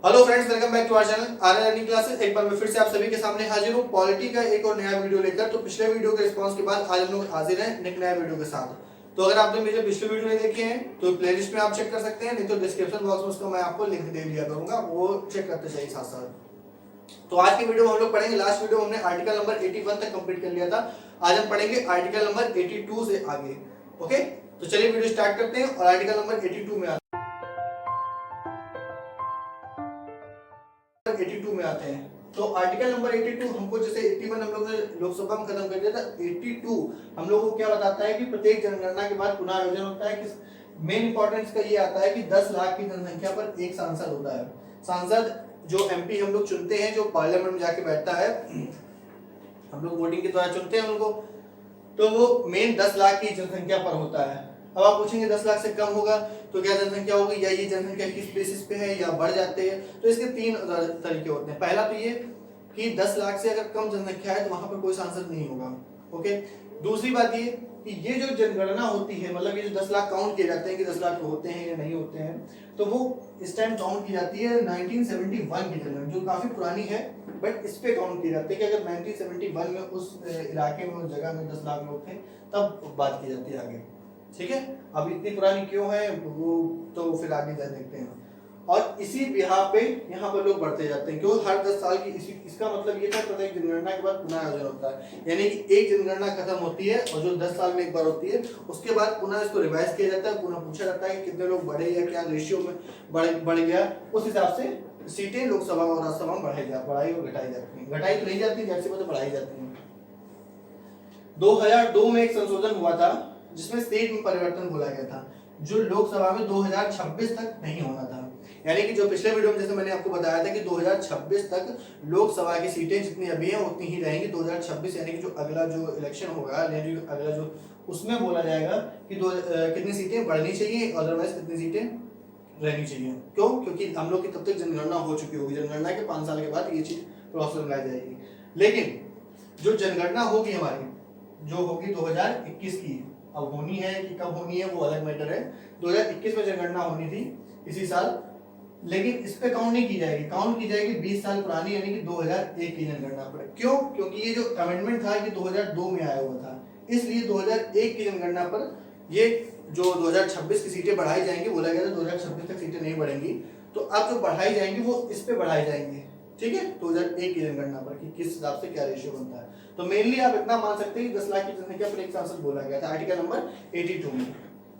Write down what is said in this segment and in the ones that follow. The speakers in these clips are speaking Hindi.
Hello friends, welcome back to our channel R learning classes. एक बार मैं फिर से आप सभी के सामने हाजिर हूँ पॉलिटी का एक और नया वीडियो लेकर। तो पिछले वीडियो के रिस्पांस के बाद आज हम लोग हाजिर हैं एक नया वीडियो के साथ। तो अगर आपने मेरे पिछले वीडियो नहीं देखे हैं तो प्लेलिस्ट में आप चेक कर सकते हैं, नहीं तो डिस्क्रिप्शन बॉक्स में उसका मैं आपको लिंक दे दिया करूंगा, वो चेक करते जाइए साथ साथ। तो आज के वीडियो में हम लोग पढ़ेंगे, लास्ट वीडियो हमने आर्टिकल नंबर 81 तक कंप्लीट कर लिया था। आज हम पढ़ेंगे आर्टिकल नंबर 82 से आगे। ओके, तो चलिए वीडियो स्टार्ट करते हैं और आर्टिकल नंबर 82 में 82 में आते हैं। तो आर्टिकल नंबर 82 हमको, जैसे 81 हम लोग ने लोकसभा में खत्म कर दिया था, 82 हम लोग को क्या बताता है कि प्रत्येक जनगणना के बाद पुनः आयोजन होता है। कि मेन इंपॉर्टेंस का ये आता है कि 10 लाख की जनसंख्या पर एक सांसद होता है। सांसद जो एमपी हम लोग चुनते हैं, जो पार्लियामेंट में जाके बैठता है, हम लोग वोटिंग के द्वारा चुनते हैं उनको, तो वो मेन 10 लाख की जनसंख्या पर होता है। अब आप पूछेंगे 10 लाख से कम होगा तो क्या जनसंख्या होगी, या ये जनसंख्या किस बेसिस पे है या बढ़ जाते हैं। तो इसके तीन तरीके होते हैं। पहला तो ये कि 10 लाख से अगर कम जनसंख्या है तो वहां पर कोई सांसद नहीं होगा। ओके, दूसरी बात ये कि ये जो जनगणना होती है, मतलब ये जो 10 लाख काउंट किए जाते हैं कि 10 लाख होते हैं या नहीं होते हैं, तो वो इस टाइम काउंट की जाती है 1971 की जनगणना, जो काफी पुरानी है, बट इस पे काउंट की जाती है कि अगर 1971 में उस इलाके में, उस जगह में 10 लाख लोग थे, तब बात की जाती है आगे। ठीक है, अब इतनी पुरानी क्यों है वो तो फिर आगे जा देखते हैं। और इसी बिहार पे यहाँ पर लोग बढ़ते जाते हैं, क्यों हर 10 साल की इसका मतलब ये था प्रत्येक जनगणना के बाद पुनः आयोजन होता है। यानी कि एक जनगणना खत्म होती है और जो 10 साल में एक बार होती है, उसके बाद पुनः इसको रिवाइज किया जाता है, पुनः पूछा जाता है कि कितने लोग बढ़े या क्या रेशियो में बढ़ गया। उस हिसाब से सीटें लोकसभा और राज्यसभा में बढ़ाई और घटाई जाती है। घटाई तो नहीं जाती, जैसे मतलब बढ़ाई जाती है। 2002 में एक संशोधन हुआ था जिसमें सीट में परिवर्तन बोला गया था, जो लोकसभा में 2026 तक नहीं होना था। यानी कि जो पिछले वीडियो में जैसे मैंने आपको बताया था कि 2026 तक लोकसभा की सीटें जितनी अभी हैं उतनी ही रहेंगी। 2026 यानी कि जो अगला जो इलेक्शन होगा, यानी अगला जो, उसमें बोला जाएगा कि कितनी सीटें बढ़नी चाहिए, अदरवाइज कितनी सीटें रहनी चाहिए। क्यों? क्योंकि हम लोग की तब तक जनगणना हो चुकी होगी, जनगणना के 5 साल के बाद ये चीज प्रोसेस में लाई जाएगी। लेकिन जो जनगणना होगी हमारी, जो होगी 2021 की, अब होनी है कि कब होनी है वो अलग मैटर है। 2021 में जनगणना होनी थी इसी साल, लेकिन इस पे काउंट नहीं की जाएगी, काउंट की जाएगी 20 साल पुरानी, यानी कि 2001 की जनगणना पर। क्यों? क्योंकि ये जो अमेंडमेंट था ये 2002 में आया हुआ था, इसलिए 2001 की जनगणना पर ये जो 2026 की सीटें बढ़ाई जाएंगी, बोला गया था 2026 तक सीटें नहीं बढ़ेंगी, तो अब जो बढ़ाई जाएंगी वो इस पे बढ़ाई जाएंगी। ठीक है, 2001 की जनगणना पर कि किस हिसाब से क्या रेशियो बनता है। तो मेनली आप इतना मान सकते हैं कि 10 लाख की जनसंख्या पर एक सांसद बोला गया था आर्टिकल नंबर 82 में।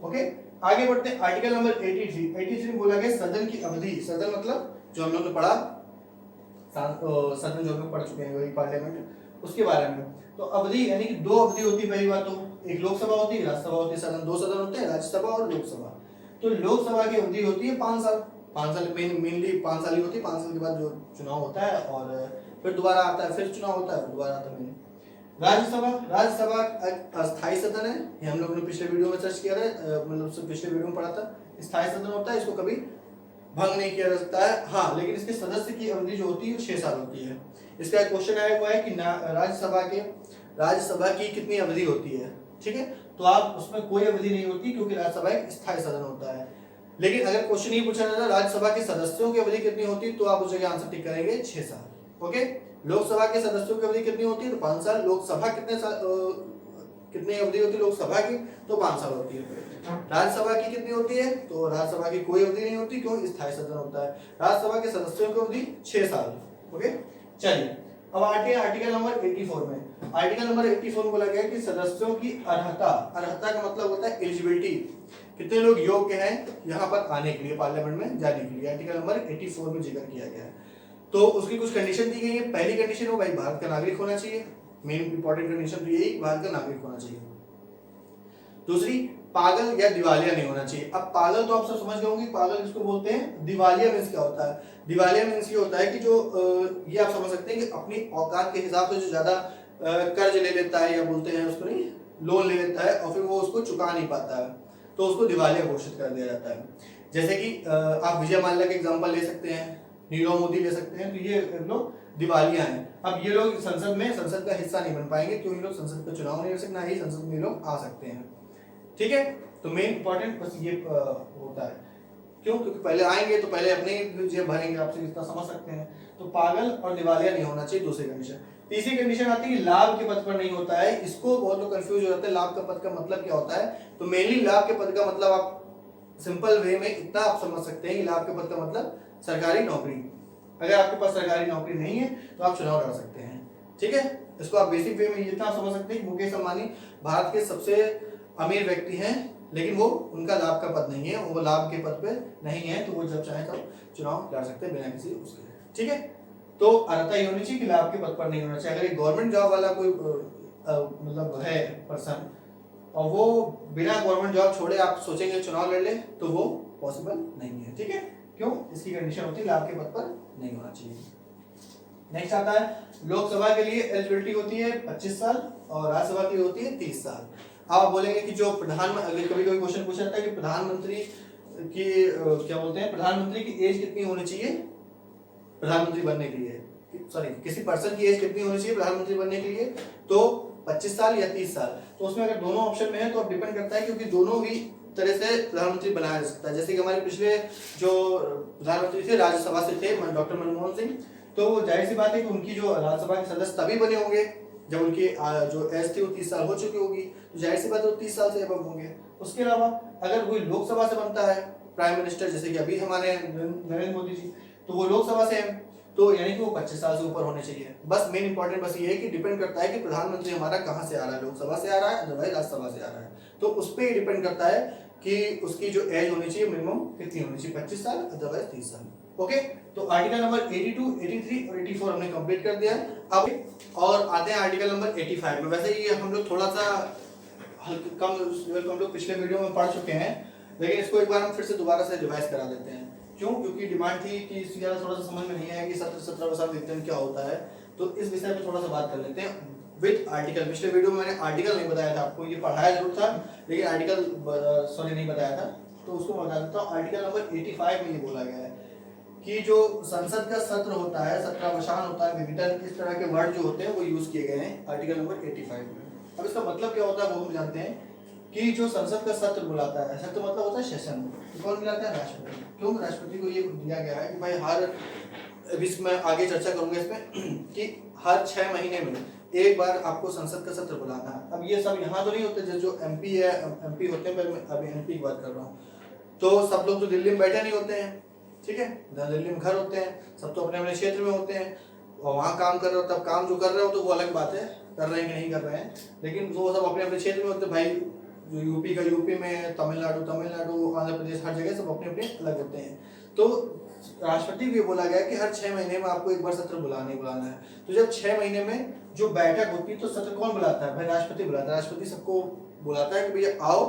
ओके, आगे बढ़ते हैं। आर्टिकल नंबर 83 में बोला गया सदन की अवधि। सदन मतलब जो हम लोग ने पढ़ा, सदन जो हम लोग पढ़ चुके हैं वही पार्लियामेंट, उसके बारे में। तो अवधि यानी कि 2 अवधि होती है। पहली बात तो एक लोकसभा होती है, राज्यसभा होती है। सदन 2 सदन होते हैं, राज्यसभा और लोकसभा। तो लोकसभा की अवधि होती है 5 साल। 5 साल मेनली 5 साल ही होती है। 5 साल के बाद जो चुनाव होता है और फिर दोबारा आता है, फिर चुनाव होता है, फिर दोबारा आता है। राज्यसभा एक अस्थायी सदन है, ये हम लोगों ने पिछले वीडियो में सर्च किया था, मतलब पिछले वीडियो में पढ़ा था। स्थायी सदन होता है, इसको कभी भंग नहीं किया जा सकता है। हाँ, लेकिन इसके सदस्य की अवधि जो होती है 6 साल होती है। इसका एक क्वेश्चन आया हुआ है कि राज्यसभा की कितनी अवधि होती है। ठीक है, तो आप उसमें कोई अवधि नहीं होती, क्योंकि राज्यसभा एक स्थायी सदन होता है। लेकिन अगर क्वेश्चन ये पूछा जाता है राज्यसभा के सदस्यों की अवधि कितनी होती है, तो आप उस जगह आंसर टिक करेंगे 6 साल। ओके, लोकसभा के सदस्यों की अवधि कितनी होती है, तो 5 साल। लोकसभा कितनी अवधि होती है लोकसभा की, तो 5 साल होती है। राज्यसभा की कितनी होती है, तो राज्यसभा की कोई अवधि नहीं होती, क्यों? स्थायी सदन होता है। राज्यसभा के सदस्यों की अवधि 6 साल। ओके, चलिए अब आते हैं आर्टिकल नंबर 84 में। आर्टिकल नंबर 84 में बोला गया कि सदस्यों की अर्हता। अर्हता का मतलब होता है एलिजिबिलिटी, कितने लोग योग्य हैं यहाँ पर आने के लिए, पार्लियामेंट में जाने के लिए। आर्टिकल नंबर 84 में जिक्र किया गया है। तो उसकी कुछ कंडीशन दी गई है। पहली कंडीशन हो भाई भारत का नागरिक होना चाहिए, मेन इंपॉर्टेंट कंडीशन तो यही, भारत का नागरिक होना चाहिए। दूसरी, पागल या दिवालिया नहीं होना चाहिए। अब पागल तो आप सब समझ गए होंगे, पागल किसको बोलते हैं। दिवालिया मींस क्या होता है? दिवालिया मींस ये होता है कि जो ये आप समझ सकते हैं कि अपनी औकात के हिसाब से जो ज्यादा कर्ज ले लेता है, या बोलते हैं उसको नहीं, लोन ले लेता है और फिर वो उसको चुका नहीं पाता है, तो उसको दिवालिया घोषित कर दिया जाता है। जैसे कि आप विजय माल्या का एग्जाम्पल ले सकते हैं, नीरव मोदी ले सकते हैं, तो ये लोग दिवालिया हैं। अब ये लोग संसद का हिस्सा नहीं बन पाएंगे, क्योंकि लोग संसद का चुनाव नहीं कर सकते, ना ही संसद में लोग आ सकते हैं। ठीक है, तो मेन इंपॉर्टेंट बस ये होता है। क्यों? क्योंकि पहले आएंगे तो पहले अपने ही जेब भरेंगे, आपसे इतना समझ सकते हैं। तो पागल और दिवालिया नहीं होना चाहिए, दूसरी कंडीशन। तीसरी कंडीशन आती है लाभ के पद पर नहीं होता है। इसको बहुत लोग कंफ्यूज हो जाते हैं, लाभ का पद का मतलब क्या होता है। तो मेनली लाभ के पद का मतलब आप सिंपल वे में इतना आप समझ सकते हैं कि लाभ के पद का मतलब सरकारी नौकरी। अगर आपके पास सरकारी नौकरी नहीं है तो आप चुनाव लड़ सकते हैं, ठीक है। इसको आप बेसिक वे में इतना समझ सकते हैं कि मुकेश अंबानी भारत के सबसे अमीर व्यक्ति हैं, लेकिन वो उनका लाभ का पद नहीं है, वो लाभ के पद पे नहीं है, तो वो जब चाहे तब चुनाव लड़ सकते हैं बिना किसी उसके, ठीक है। तो अर्हता ये होनी चाहिए कि लाभ के पद पर नहीं होना चाहिए। अगर एक गवर्नमेंट जॉब वाला कोई मतलब है पर्सन और वो बिना गवर्नमेंट जॉब छोड़े आप सोचेंगे चुनाव लड़ ले, तो वो पॉसिबल नहीं है, ठीक है। क्यों? इसकी कंडीशन होती है लाभ के पद पर नहीं होना चाहिए। नेक्स्ट आता है लोकसभा के लिए एलिजिबिलिटी होती है 25 साल और राज्यसभा के लिए होती है 30 साल। आप बोलेंगे कि जो प्रधानमंत्री, कभी कभी क्वेश्चन पूछा जाता है कि प्रधानमंत्री की क्या बोलते हैं, प्रधानमंत्री की एज कितनी होनी चाहिए प्रधानमंत्री बनने के लिए, सॉरी किसी पर्सन की एज कितनी होनी चाहिए प्रधानमंत्री बनने के लिए, तो 25 साल या 30 साल। तो उसमें अगर दोनों ऑप्शन में है तो अब डिपेंड करता है, क्योंकि दोनों भी तरह से प्रधानमंत्री बनाया जा सकता है। जैसे कि हमारे पिछले जो प्रधानमंत्री थे राज्यसभा से थे डॉक्टर मनमोहन सिंह, तो जाहिर सी बात है कि उनकी जो राज्यसभा के सदस्य तभी बने होंगे जब उनकी जो एज थी वो 30 साल हो चुकी होगी, तो जाहिर सी बात है वो 30 साल से अबव होंगे। उसके अलावा अगर कोई लोकसभा से बनता है प्राइम मिनिस्टर, जैसे कि अभी हमारे नरेंद्र मोदी जी, तो वो लोकसभा से हैं, तो यानी कि वो 25 साल से ऊपर होने चाहिए। बस मेन इंपॉर्टेंट बस ये है कि डिपेंड करता है कि प्रधानमंत्री हमारा कहाँ से आ रहा है, लोकसभा से आ रहा है अथवा राज्यसभा से आ रहा है, तो उस पर डिपेंड करता है कि उसकी जो एज होनी चाहिए मिनिमम कितनी होनी चाहिए, 25 साल अथवा 30 साल। ओके, तो आर्टिकल नंबर 82, 83 और 84 हमने कंप्लीट कर दिया। अब और आते हैं आर्टिकल नंबर 85 में। वैसे ये हम लोग थोड़ा सा कम हम लोग पिछले वीडियो में पढ़ चुके हैं, लेकिन इसको एक बार हम फिर से दोबारा से रिवाइज करा देते हैं। क्यों? क्योंकि डिमांड थी कि इसकी ज़्यादा थोड़ा सा समझ में नहीं आया कि 17 विघटन क्या होता है, तो इस विषय में थोड़ा सा बात कर लेते हैं विद आर्टिकल। पिछले वीडियो में मैंने आर्टिकल नहीं बताया था आपको, ये पढ़ाया जरूर था लेकिन आर्टिकल सॉरी नहीं बताया था, तो उसको बता देता हूँ। आर्टिकल नंबर 85 में ये बोला गया है कि जो संसद का सत्र होता है, सत्रावसान होता है, विघटन, इस तरह के वर्ड जो होते हैं वो यूज किए गए हैं आर्टिकल नंबर 85 में। अब इसका मतलब क्या होता है वो हम जानते हैं कि जो संसद का सत्र बुलाता है, सत्र मतलब होता है सेशन, तो कौन बुलाता है? राष्ट्रपति। क्यों? राष्ट्रपति को ये दिया गया है कि भाई हर, अभी मैं आगे चर्चा करूंगा इसमें कि हर 6 महीने में एक बार आपको संसद का सत्र बुलाना है। अब ये सब यहाँ तो नहीं होते, जो एमपी है, एमपी होते हैं, मैं अभी एमपी की बात कर रहा हूँ, तो सब लोग तो दिल्ली में बैठे नहीं होते हैं, ठीक है, दिल्ली में घर होते हैं, सब तो अपने अपने क्षेत्र में होते हैं और वहाँ काम कर रहे हो, तब काम जो कर रहे हो तो वो अलग बात है, कर रहे हैं कि नहीं कर रहे हैं, लेकिन वो सब अपने अपने क्षेत्र में होते हैं। भाई जो यूपी का यूपी में, तमिलनाडु, आंध्र प्रदेश, हर जगह सब अपने अपने अलग होते हैं। तो राष्ट्रपति को ये बोला गया कि हर 6 महीने में आपको एक बार सत्र बुलाना ही बुलाना है। तो जब 6 महीने में जो बैठक होती है तो सत्र कौन बुलाता है? भाई राष्ट्रपति बुलाता है। राष्ट्रपति सबको बुलाता है कि भैया आओ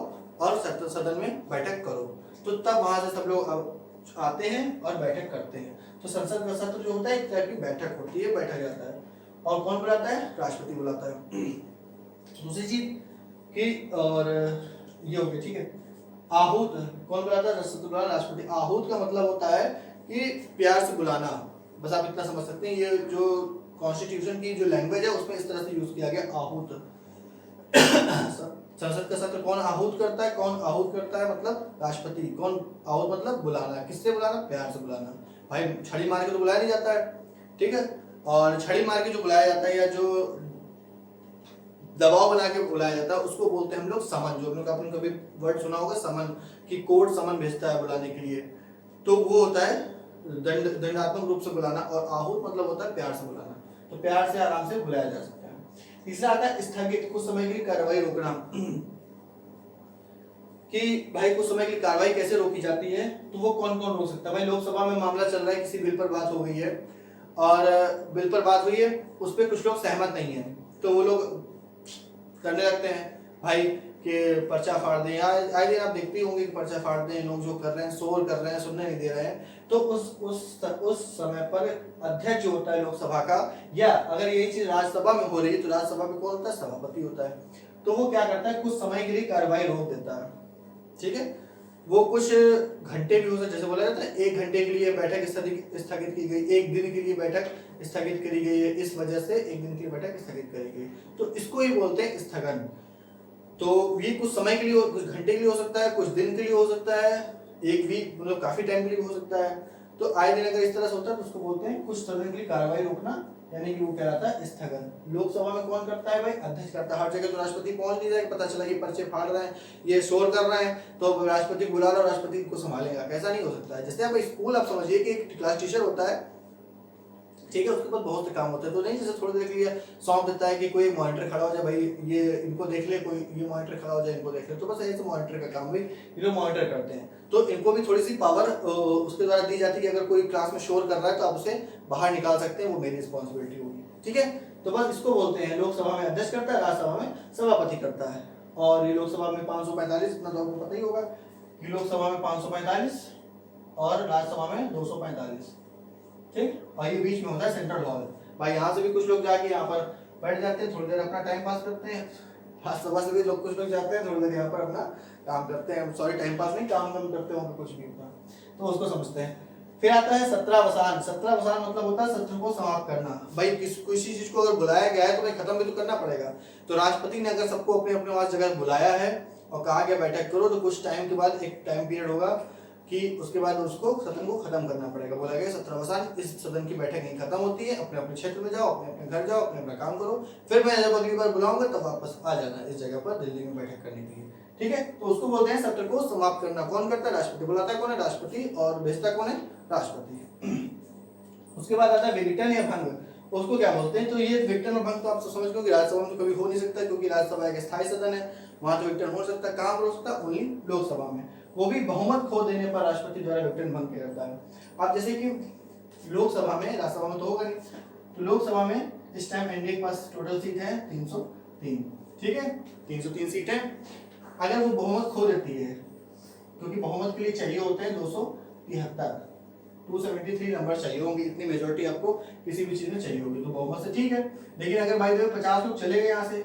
और सदन में बैठक करो, तो तब वहां से सब लोग आते हैं और बैठक करते हैं। तो संसद का सत्र जो होता है एक तरह की बैठक होती है, बैठा जाता है, और कौन बुलाता है? राष्ट्रपति बुलाता है। दूसरी चीज कि और ये हो गया, ठीक है। आहूत कौन बुलाता है? राष्ट्रपति। आहूत का मतलब होता है कि प्यार से बुलाना, बस आप इतना समझ सकते हैं। ये जो कॉन्स्टिट्यूशन की जो लैंग्वेज है उसमें इस तरह से यूज किया गया आहूत। संसद का सत्र कौन आहूत करता है? कौन आहूत करता है? मतलब राष्ट्रपति। कौन आहूत मतलब बुलाना, किससे बुलाना? प्यार से बुलाना। भाई छड़ी मार के तो बुलाया नहीं जाता है, ठीक है, और छड़ी मार के जो बुलाया जाता है या जो दबाव बना के बुलाया जाता है उसको बोलते हैं हम लोग समन। जो आपने कभी वर्ड सुना होगा समन, कि कोर्ट समन भेजता है बुलाने के लिए, तो वो होता है दंडात्मक रूप से बुलाना, और आहूत मतलब होता है प्यार से बुलाना। तो प्यार से आराम से बुलाया जा सकता है। तीसरा आता है स्थगित, कुछ समय के लिए कार्रवाई रोकना, कि भाई कुछ समय के लिए कार्रवाई कैसे रोकी जाती है, तो वो कौन कौन रोक सकता है? भाई लोकसभा में मामला चल रहा है, किसी बिल पर बात हो गई है और बिल पर बात हुई है, उस पर कुछ लोग सहमत नहीं है, तो वो लोग करने लगते हैं भाई कि पर्चा फाड़ दें। आए दिन आप देखते होंगे कि पर्चा फाड़ दें, लोग जो कर रहे हैं, शोर कर रहे हैं, सुनने नहीं दे रहे हैं। तो उस समय पर अध्यक्ष जो होता है लोकसभा का, या अगर यही चीज राज्यसभा में हो रही है तो राज्यसभा में कौन होता है? सभापति होता है। तो वो क्या करता है? कुछ समय के लिए कार्रवाई रोक देता है, ठीक है। वो कुछ घंटे भी हो सकते, जैसे बोला जाता है 1 घंटे के लिए बैठक स्थगित की गई, 1 दिन के लिए बैठक स्थगित करी गई है, इस वजह से 1 दिन की बैठक स्थगित करी गई, तो इसको ही बोलते हैं स्थगन। तो ये कुछ समय के लिए, कुछ घंटे के लिए हो सकता है, कुछ दिन के लिए हो सकता है, एक वीक मतलब काफी टाइम के लिए हो सकता है। तो आए दिन अगर इस तरह से होता है तो उसको बोलते हैं कुछ सदन के लिए कार्रवाई रोकना, यानी कि वो कहलाता है स्थगन। लोकसभा में कौन करता है भाई? अध्यक्ष करता है। हर जगह तो राष्ट्रपति पहुंच नहीं जाएगा, पता चला ये पर्चे फाड़ रहे हैं, ये शोर कर रहे हैं, तो राष्ट्रपति बुला लो, राष्ट्रपति को संभालेगा, कैसा नहीं हो सकता है। जैसे आप स्कूल आप समझिए कि एक क्लास टीचर होता है, ठीक है, उसके पास बहुत से काम होते हैं, तो नहीं जैसे थोड़ी देर के लिए सौंप देता है कि कोई मॉनिटर खड़ा हो जाए, भाई ये इनको देख ले, कोई ये मॉनिटर खड़ा हो जाए, इनको देख ले, तो बस ऐसे मॉनिटर का काम भी ये लोग मॉनिटर करते हैं। तो इनको भी थोड़ी सी पावर उसके द्वारा दी जाती है कि अगर कोई क्लास में शोर कर रहा है तो आप उसे बाहर निकाल सकते हैं, वो मेरी रिस्पॉन्सिबिलिटी होगी, ठीक है। तो बस इसको बोलते हैं लोकसभा में अध्यक्ष करता है, राज्यसभा में सभापति करता है। और ये लोकसभा में 545, इतना तो आपको पता ही होगा कि लोकसभा में 545 और राज्यसभा में 245, ठीक। और ये बीच में होता है सेंट्रल हॉल। भाई यहाँ से भी कुछ लोग जाके यहाँ पर बैठ जाते हैं, थोड़ी देर अपना टाइम पास करते हैं। राज्यसभा से भी लोग कुछ लोग जाते हैं, थोड़ी देर यहाँ पर अपना काम करते हैं, सॉरी टाइम पास नहीं, काम करते होंगे कुछ भी अपना, तो उसको समझते हैं। फिर आता है सत्रावसान। सत्रावसान मतलब होता है सत्र को समाप्त करना। भाई किसी चीज को अगर बुलाया गया है तो भाई खत्म भी तो करना पड़ेगा। तो राष्ट्रपति ने अगर सबको अपने अपने वहां जगह बुलाया है और कहा गया बैठक करो, तो कुछ टाइम के बाद एक टाइम पीरियड होगा कि उसके बाद उसको सदन को खत्म करना पड़ेगा। बोला गया सत्रावसान, इस सदन की बैठक नहीं खत्म होती है, अपने अपने क्षेत्र में जाओ, अपने अपने घर जाओ, अपने अपना काम करो, फिर मैं जब अगली बार बुलाऊंगा तब वापस आ जाना इस जगह पर दिल्ली में बैठक करने के लिए, ठीक है। तो उसको बोलते हैं सत्र को समाप्त करना। कौन करता है? राष्ट्रपति। बुलाता है कौन है? राष्ट्रपति। और भेजता कौन है? राष्ट्रपति। उसके बाद आता है विघटन या भंग। उसको क्या बोलते हैं? तो ये विघटन और भंग तो आप समझ लो कि राज्यसभा में तो कभी हो नहीं सकता, क्योंकि राज्यसभा एक स्थायी सदन है, वहां तो विघटन हो सकता है। कहां पर हो सकता है? ओनली लोकसभा में, वो भी बहुमत खो देने पर राष्ट्रपति द्वारा विघटन भंग किया जाता है। अब जैसे कि लोकसभा में, राज्यसभा में तो होगा नहीं, तो लोकसभा में इस टाइम एनडीए के पास टोटल सीट है 303, ठीक है, 303 सीट है। अगर वो बहुमत खो देती है, क्योंकि बहुमत के लिए चाहिए होते हैं 273, 273 नंबर चाहिए होंगे, इतनी मेजोरिटी आपको किसी भी चीज में चाहिए होगी, तो बहुमत से ठीक है। लेकिन अगर भाई 50 लोग चले गए यहाँ से,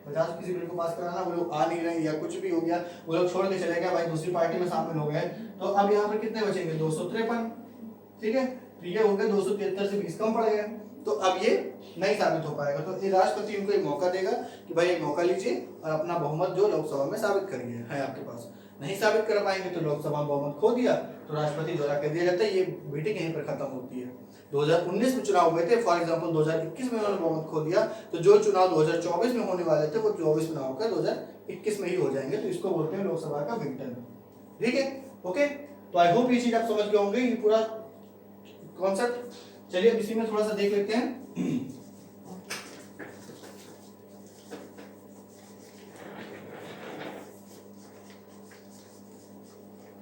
50 किसी बिल को पास कराना, वो लोग आ नहीं रहे या कुछ भी हो गया, वो लोग छोड़ के चले गए, भाई दूसरी पार्टी में शामिल हो गए, तो अब यहाँ पर कितने बचेंगे? 253, ठीक है। तो ये हो गया 273 से 20 कम पड़ गए, तो अब ये नहीं साबित हो पाएगा। तो ये राष्ट्रपति इनको एक मौका देगा कि भाई एक मौका लीजिए और अपना बहुमत जो लोकसभा में साबित करिए, है आपके पास। नहीं साबित कर पाएंगे तो लोकसभा में बहुमत खो दिया तो राष्ट्रपति द्वारा कह दिया जाता है। ये मीटिंग यहीं पर खत्म होती है। 2019 में चुनाव हुए थे, फॉर एग्जांपल 2021 में उन्होंने बहुमत खो दिया, तो जो चुनाव 2024 में होने वाले थे वो 24 में ना होकर 2021 में ही हो जाएंगे, तो इसको बोलते हैं लोकसभा का विघटन, ठीक है। ओके, तो आई होप ये चीज आप समझ गए होंगे, ये पूरा कॉन्सेप्ट। चलिए अब इसी में थोड़ा सा देख लेते हैं।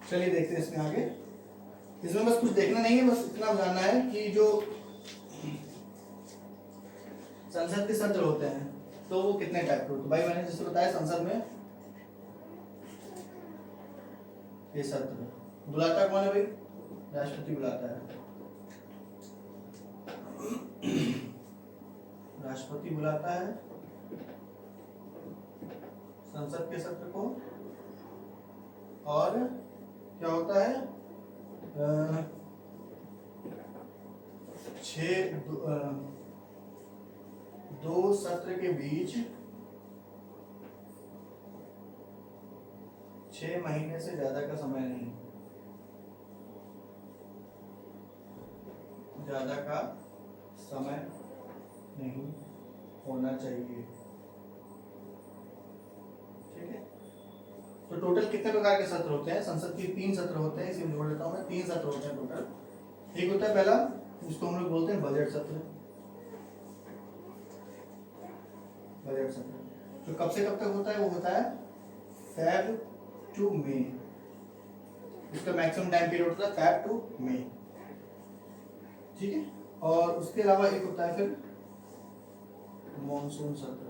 चलिए देखते हैं इसमें आगे। इसमें बस कुछ देखना नहीं है, बस इतना जानना है कि जो संसद के सत्र होते हैं तो वो कितने टाइप के होते हैं। भाई मैंने जैसे बताया संसद में ये सत्र बुलाता कौन है? भाई राष्ट्रपति बुलाता है, राष्ट्रपति बुलाता है संसद के सत्र को। और क्या होता है? 2 सत्र के बीच 6 महीने से ज्यादा का समय नहीं, ज्यादा का समय नहीं होना चाहिए, ठीक है। तो टोटल कितने प्रकार के सत्र होते हैं? संसद के 3 सत्र होते हैं, इसे जोड़ लेता हूं मैं, 3 सत्र होते हैं टोटल। एक होता है पहला, जिसको हम लोग बोलते हैं बजट सत्र। बजट सत्र जो कब से कब तक होता है? वो होता है फेब टू मई। इसका मैक्सिमम टाइम पीरियड होता है फेब टू मई, ठीक है। और उसके अलावा एक होता है फिर मॉनसून सत्र,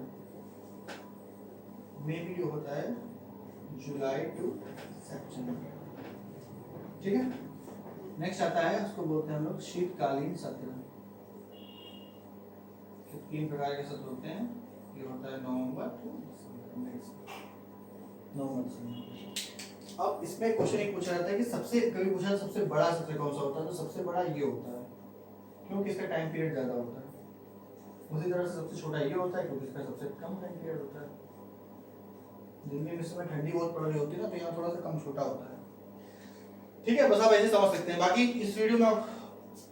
में भी जो होता है जुलाई टू सितंबर, ठीक है। नेक्स्ट आता है, उसको बोलते हैं हम लोग शीतकालीन सत्र। 3 प्रकार के सत्र होते हैं, ये होता है नवंबर टू दिसंबर। अब इसमें क्वेश्चन एक पूछा जाता है कि सबसे, कभी पूछा सबसे बड़ा सत्र कौन सा होता है? तो सबसे बड़ा ये होता है, क्योंकि इसका टाइम पीरियड ज्यादा होता है। उसी तरह से सबसे छोटा ये होता है, क्योंकि इसका सबसे कम टाइम पीरियड होता है। दिल्ली में इस समय ठंडी बहुत पड़ रही होती है ना, तो यहाँ थोड़ा सा कम छोटा होता है। ठीक है, बस आप ऐसे समझ सकते हैं। बाकी इस वीडियो में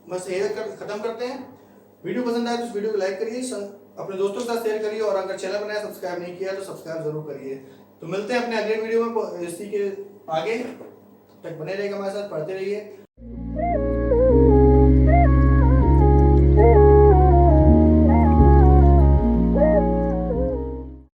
बस यही खत्म करते हैं। वीडियो पसंद आए तो इस वीडियो को लाइक करिए, अपने दोस्तों के साथ शेयर करिए, और अगर चैनल बनाया सब्सक्राइब नहीं किया तो सब्सक्राइब जरूर करिए। तो मिलते हैं अपने अगले वीडियो में इसी के आगे। तब तक बने रहिएगा हमारे साथ, पढ़ते रहिए।